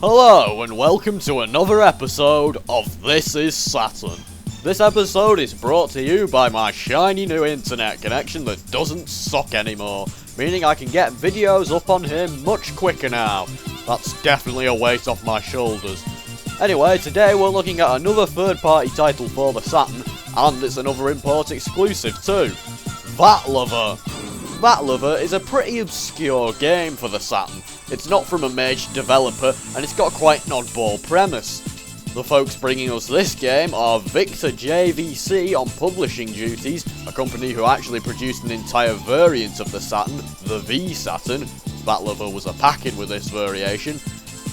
Hello and welcome to another episode of This is Saturn. This episode is brought to you by my shiny new internet connection that doesn't suck anymore, meaning I can get videos up on here much quicker now. That's definitely a weight off my shoulders. Anyway, today we're looking at another third-party title for the Saturn, and it's another import exclusive too. Vatlva. Vatlva is a pretty obscure game for the Saturn. It's not from a major developer, and it's got quite an oddball premise. The folks bringing us this game are Victor-JVC on publishing duties, a company who actually produced an entire variant of the Saturn, the V Saturn. Vatlva was a pack-in with this variation,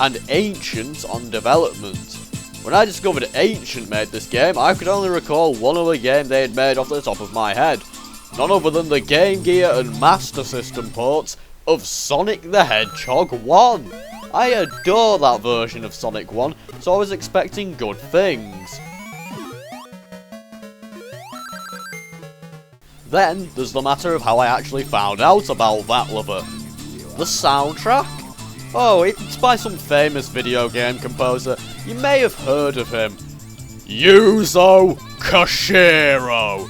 and Ancient on development. When I discovered Ancient made this game, I could only recall one other game they had made off the top of my head. None other than the Game Gear and Master System ports of Sonic the Hedgehog 1. I adore that version of Sonic 1, so I was expecting good things. Then, there's the matter of how I actually found out about Vatlva. The soundtrack? Oh, it's by some famous video game composer. You may have heard of him. Yuzo Koshiro!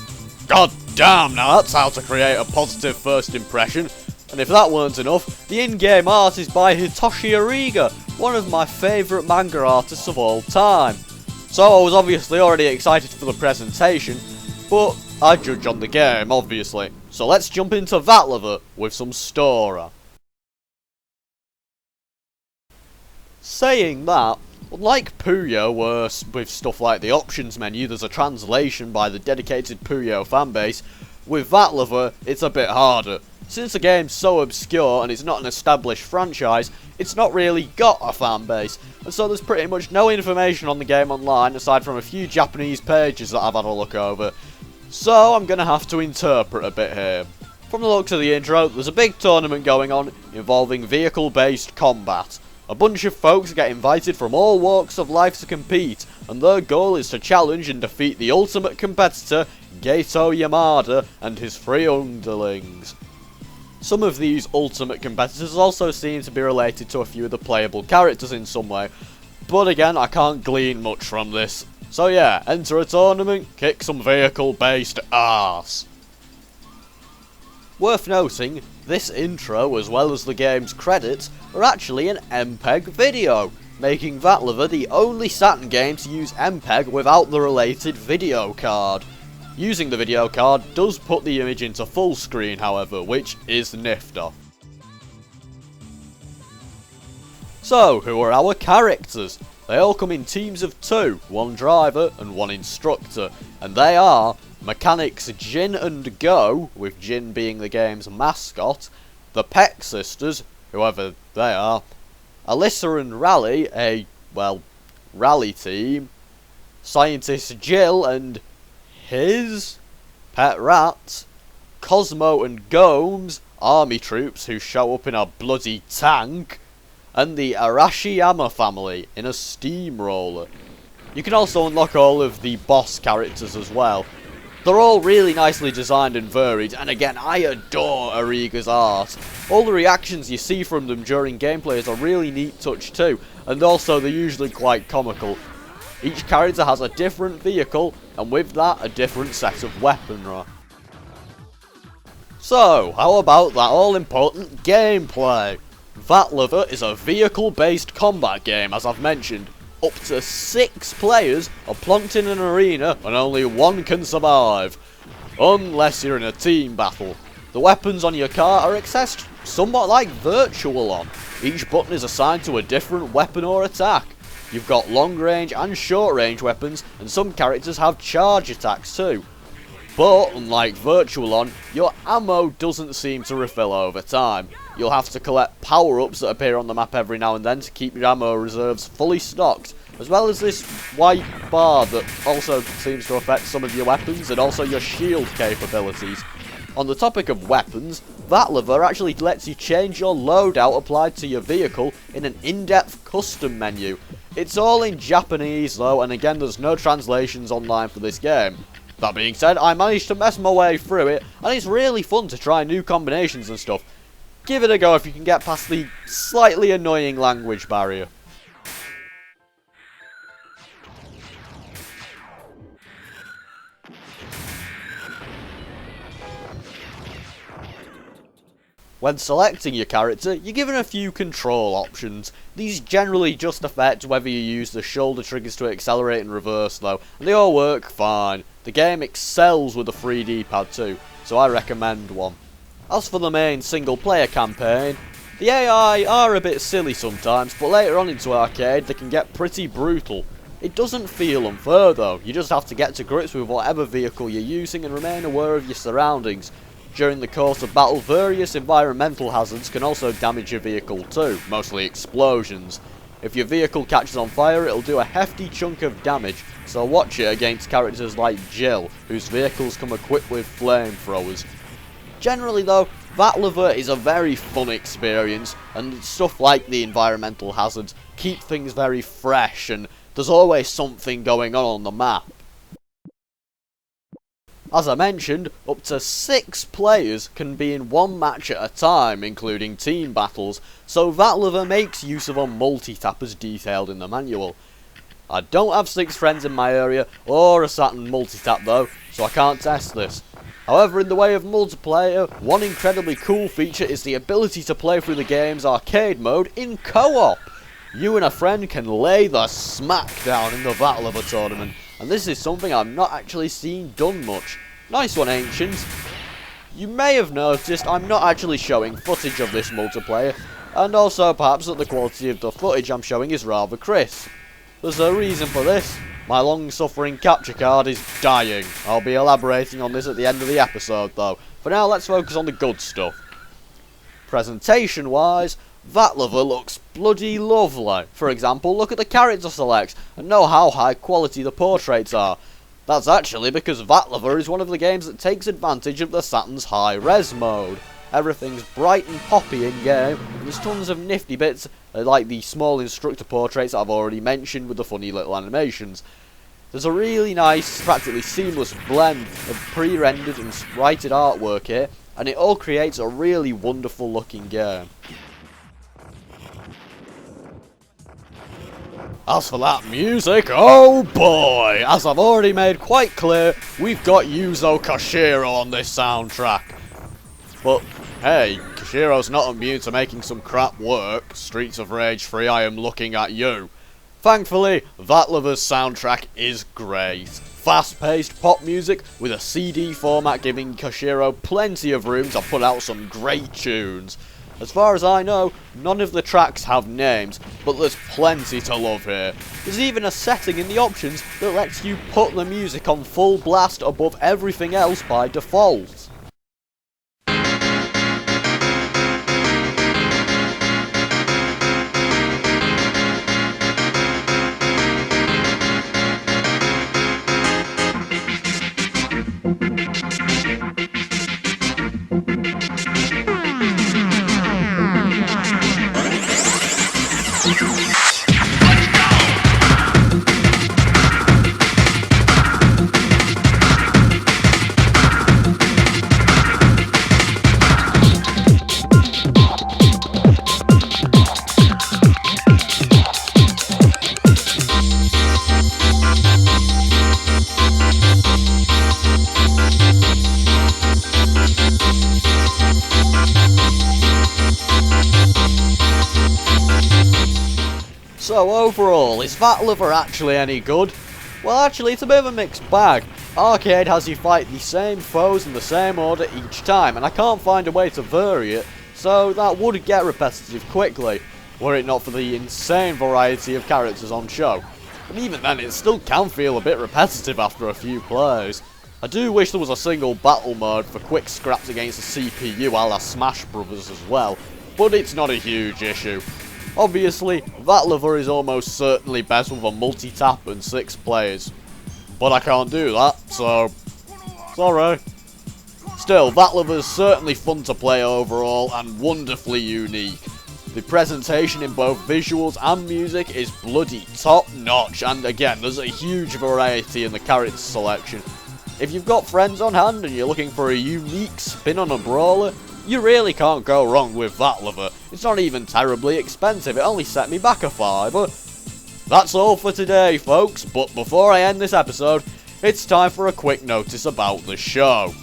God damn, now that's how to create a positive first impression. And if that weren't enough, the in-game art is by Hitoshi Ariga, one of my favourite manga artists of all time. So I was obviously already excited for the presentation, but I judge on the game, obviously. So let's jump into Vatlva with some story. Saying that, unlike Puyo, where with stuff like the options menu there's a translation by the dedicated Puyo fanbase, with Vatlva it's a bit harder. Since the game's so obscure and it's not an established franchise, it's not really got a fanbase, and so there's pretty much no information on the game online aside from a few Japanese pages that I've had a look over. So I'm gonna have to interpret a bit here. From the looks of the intro, there's a big tournament going on involving vehicle-based combat. A bunch of folks get invited from all walks of life to compete, and their goal is to challenge and defeat the ultimate competitor, Geto Yamada, and his three underlings. Some of these ultimate competitors also seem to be related to a few of the playable characters in some way, but again, I can't glean much from this. So yeah, enter a tournament, kick some vehicle-based arse. Worth noting, this intro, as well as the game's credits, are actually an MPEG video, making Vatlva the only Saturn game to use MPEG without the related video card. Using the video card does put the image into full screen, however, which is nifty. So, who are our characters? They all come in teams of two, one driver and one instructor, and they are mechanics Jin and Go, with Jin being the game's mascot, the Peck sisters, whoever they are, Alyssa and Rally, rally team, scientist Jill and his pet rat, Cosmo and Gomes, army troops who show up in a bloody tank, and the Arashiyama family in a steamroller. You can also unlock all of the boss characters as well. They're all really nicely designed and varied, and again, I adore Ariga's art. All the reactions you see from them during gameplay is a really neat touch too, and also they're usually quite comical. Each character has a different vehicle, and with that, a different set of weaponry. So, how about that all-important gameplay? Vatlva is a vehicle-based combat game, as I've mentioned. Up to 6 players are plonked in an arena, and only one can survive. Unless you're in a team battle. The weapons on your car are accessed somewhat like Virtual On. Each button is assigned to a different weapon or attack. You've got long range and short range weapons, and some characters have charge attacks too. But, unlike Virtual On, your ammo doesn't seem to refill over time. You'll have to collect power-ups that appear on the map every now and then to keep your ammo reserves fully stocked, as well as this white bar that also seems to affect some of your weapons and also your shield capabilities. On the topic of weapons, Vatlva actually lets you change your loadout applied to your vehicle in an in-depth custom menu. It's all in Japanese though, and again there's no translations online for this game. That being said, I managed to mess my way through it, and it's really fun to try new combinations and stuff. Give it a go if you can get past the slightly annoying language barrier. When selecting your character, you're given a few control options. These generally just affect whether you use the shoulder triggers to accelerate and reverse though, and they all work fine. The game excels with a 3D pad too, so I recommend one. As for the main single player campaign, the AI are a bit silly sometimes, but later on into Arcade they can get pretty brutal. It doesn't feel unfair though, you just have to get to grips with whatever vehicle you're using and remain aware of your surroundings. During the course of battle, various environmental hazards can also damage your vehicle too, mostly explosions. If your vehicle catches on fire, it'll do a hefty chunk of damage, so watch it against characters like Jill, whose vehicles come equipped with flamethrowers. Generally though, Vatlva is a very fun experience, and stuff like the environmental hazards keep things very fresh, and there's always something going on the map. As I mentioned, up to 6 players can be in one match at a time, including team battles, so Vatlva makes use of a multi-tap as detailed in the manual. I don't have 6 friends in my area, or a Saturn multi-tap though, so I can't test this. However, in the way of multiplayer, one incredibly cool feature is the ability to play through the game's arcade mode in co-op. You and a friend can lay the smack down in the Vatlva tournament, and this is something I've not actually seen done much. Nice one, Ancients. You may have noticed I'm not actually showing footage of this multiplayer, and also perhaps that the quality of the footage I'm showing is rather crisp. There's a reason for this. My long-suffering capture card is dying. I'll be elaborating on this at the end of the episode though. For now, let's focus on the good stuff. Presentation-wise, Vatlva looks bloody lovely. For example, look at the character selects and know how high quality the portraits are. That's actually because Vatlva is one of the games that takes advantage of the Saturn's high-res mode. Everything's bright and poppy in-game, and there's tons of nifty bits like the small instructor portraits that I've already mentioned with the funny little animations. There's a really nice, practically seamless blend of pre-rendered and sprited artwork here, and it all creates a really wonderful looking game. As for that music, oh boy! As I've already made quite clear, we've got Yuzo Koshiro on this soundtrack. But hey, Koshiro's not immune to making some crap work. Streets of Rage 3, I am looking at you. Thankfully, Vatlva's soundtrack is great. Fast-paced pop music with a CD format giving Koshiro plenty of room to put out some great tunes. As far as I know, none of the tracks have names, but there's plenty to love here. There's even a setting in the options that lets you put the music on full blast above everything else by default. So overall, is Vatlva actually any good? Well, actually it's a bit of a mixed bag. Arcade has you fight the same foes in the same order each time, and I can't find a way to vary it, so that would get repetitive quickly, were it not for the insane variety of characters on show. And even then, it still can feel a bit repetitive after a few plays. I do wish there was a single battle mode for quick scraps against the CPU a la Smash Brothers as well, but it's not a huge issue. Obviously, Vatlva is almost certainly best with a multi-tap and 6 players. But I can't do that, so sorry. Still, Vatlva is certainly fun to play overall and wonderfully unique. The presentation in both visuals and music is bloody top notch, and again, there's a huge variety in the character selection. If you've got friends on hand and you're looking for a unique spin on a brawler, you really can't go wrong with Vatlva. It's not even terribly expensive, it only set me back a $5. That's all for today, folks, but before I end this episode, it's time for a quick notice about the show.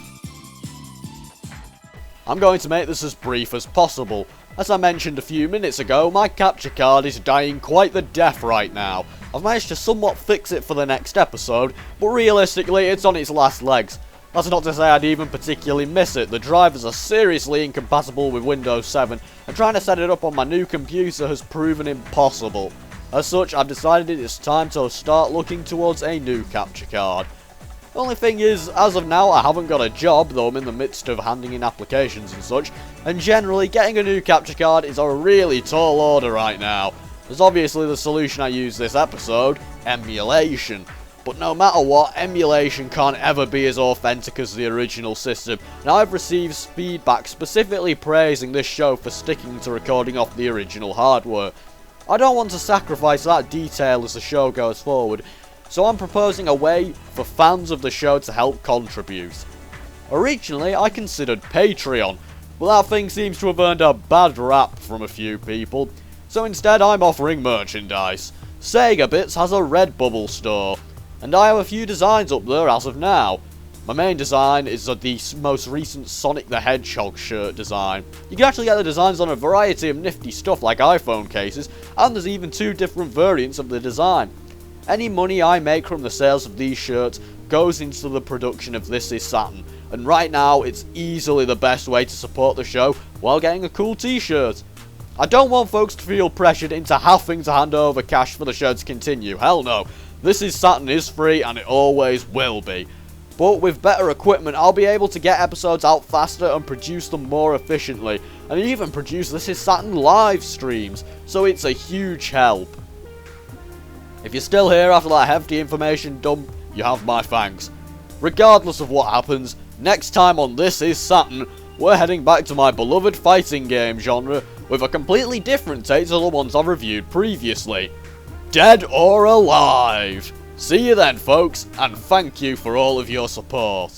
I'm going to make this as brief as possible. As I mentioned a few minutes ago, my capture card is dying quite the death right now. I've managed to somewhat fix it for the next episode, but realistically it's on its last legs. That's not to say I'd even particularly miss it. The drivers are seriously incompatible with Windows 7, and trying to set it up on my new computer has proven impossible. As such, I've decided it's time to start looking towards a new capture card. The only thing is, as of now, I haven't got a job, though I'm in the midst of handing in applications and such, and generally, getting a new capture card is a really tall order right now. There's obviously the solution I use this episode, emulation. But no matter what, emulation can't ever be as authentic as the original system, and I've received feedback specifically praising this show for sticking to recording off the original hardware. I don't want to sacrifice that detail as the show goes forward, so I'm proposing a way for fans of the show to help contribute. Originally, I considered Patreon, but that thing seems to have earned a bad rap from a few people, so instead I'm offering merchandise. SEGA Bits has a Redbubble store, and I have a few designs up there as of now. My main design is the most recent Sonic the Hedgehog shirt design. You can actually get the designs on a variety of nifty stuff like iPhone cases, and there's even 2 different variants of the design. Any money I make from the sales of these shirts goes into the production of This Is Saturn, and right now it's easily the best way to support the show while getting a cool t-shirt. I don't want folks to feel pressured into having to hand over cash for the show to continue, hell no. This Is Saturn is free and it always will be. But with better equipment I'll be able to get episodes out faster and produce them more efficiently, and even produce This Is Saturn live streams, so it's a huge help. If you're still here after that hefty information dump, you have my thanks. Regardless of what happens, next time on This Is Saturn, we're heading back to my beloved fighting game genre with a completely different take to the ones I've reviewed previously. Dead or Alive! See you then folks, and thank you for all of your support.